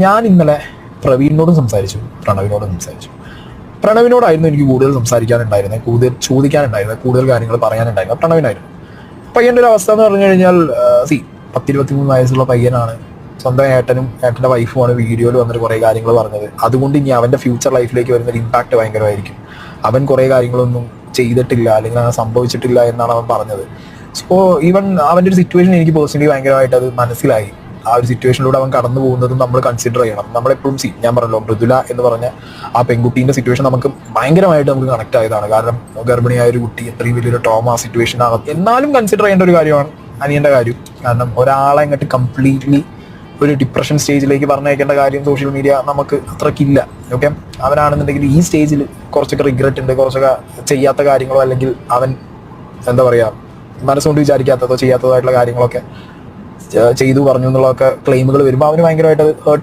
ഞാൻ ഇന്നലെ പ്രവീണിനോടും സംസാരിച്ചു, പ്രണവിനോടും സംസാരിച്ചു. പ്രണവിനോടായിരുന്നു എനിക്ക് കൂടുതൽ സംസാരിക്കാനുണ്ടായിരുന്നത്, കൂടുതൽ ചോദിക്കാനുണ്ടായിരുന്നത്, കൂടുതൽ കാര്യങ്ങൾ പറയാനുണ്ടായിരുന്നത് പ്രണവിനായിരുന്നു. പയ്യൻ്റെ ഒരു അവസ്ഥ എന്ന് പറഞ്ഞു കഴിഞ്ഞാൽ 10-23 വയസ്സുള്ള പയ്യനാണ്. സ്വന്തം ഏട്ടൻ്റെ വൈഫുമാണ് വീഡിയോയിൽ വന്നിട്ട് കുറേ കാര്യങ്ങൾ പറഞ്ഞത്. അതുകൊണ്ട് ഇനി അവൻ്റെ ഫ്യൂച്ചർ ലൈഫിലേക്ക് വരുന്നൊരു ഇമ്പാക്റ്റ് ഭയങ്കരമായിരിക്കും. അവൻ കുറേ കാര്യങ്ങളൊന്നും ചെയ്തിട്ടില്ല അല്ലെങ്കിൽ അങ്ങനെ സംഭവിച്ചിട്ടില്ല എന്നാണ് അവൻ പറഞ്ഞത്. സോ ഈവൻ അവൻ്റെ ഒരു സിറ്റുവേഷൻ എനിക്ക് പേഴ്സണലി ഭയങ്കരമായിട്ട് അത് മനസ്സിലായി. ആ ഒരു സിറ്റുവേഷനിലൂടെ അവൻ കടന്നു പോകുന്നതും നമ്മൾ കൺസിഡർ ചെയ്യണം. നമ്മളെപ്പോഴും ഞാൻ പറഞ്ഞല്ലോ, മൃദുല എന്ന് പറഞ്ഞ ആ പെൺകുട്ടീൻ്റെ സിറ്റുവേഷൻ നമുക്ക് ഭയങ്കരമായിട്ട് നമുക്ക് കണക്ട് ആയതാണ്. കാരണം ഗർഭിണിയായ ഒരു കുട്ടി എത്രയും വലിയൊരു ട്രോമ സിറ്റുവേഷൻ ആകും. എന്നാലും കൺസിഡർ ചെയ്യേണ്ട ഒരു കാര്യമാണ് അനിയൻ്റെ കാര്യം. കാരണം ഒരാളെ അങ്ങോട്ട് കംപ്ലീറ്റ്ലി ഒരു ഡിപ്രഷൻ സ്റ്റേജിലേക്ക് പറഞ്ഞയക്കേണ്ട കാര്യം സോഷ്യൽ മീഡിയ നമുക്ക് അത്രക്കില്ല. ഓക്കെ, അവനാണെന്നുണ്ടെങ്കിൽ ഈ സ്റ്റേജിൽ കുറച്ചൊക്കെ റിഗ്രറ്റ് ഉണ്ട്, കുറച്ചൊക്കെ ചെയ്യാത്ത കാര്യങ്ങളോ അല്ലെങ്കിൽ അവൻ എന്താ പറയുക മനസ്സുകൊണ്ട് വിചാരിക്കാത്തതോ ചെയ്യാത്തതായിട്ടുള്ള കാര്യങ്ങളൊക്കെ ചെയ്തു പറഞ്ഞു എന്നുള്ളതൊക്കെ ക്ലെയിമുകൾ വരുമ്പോൾ അവന് ഭയങ്കരമായിട്ട് ഹേർട്ട്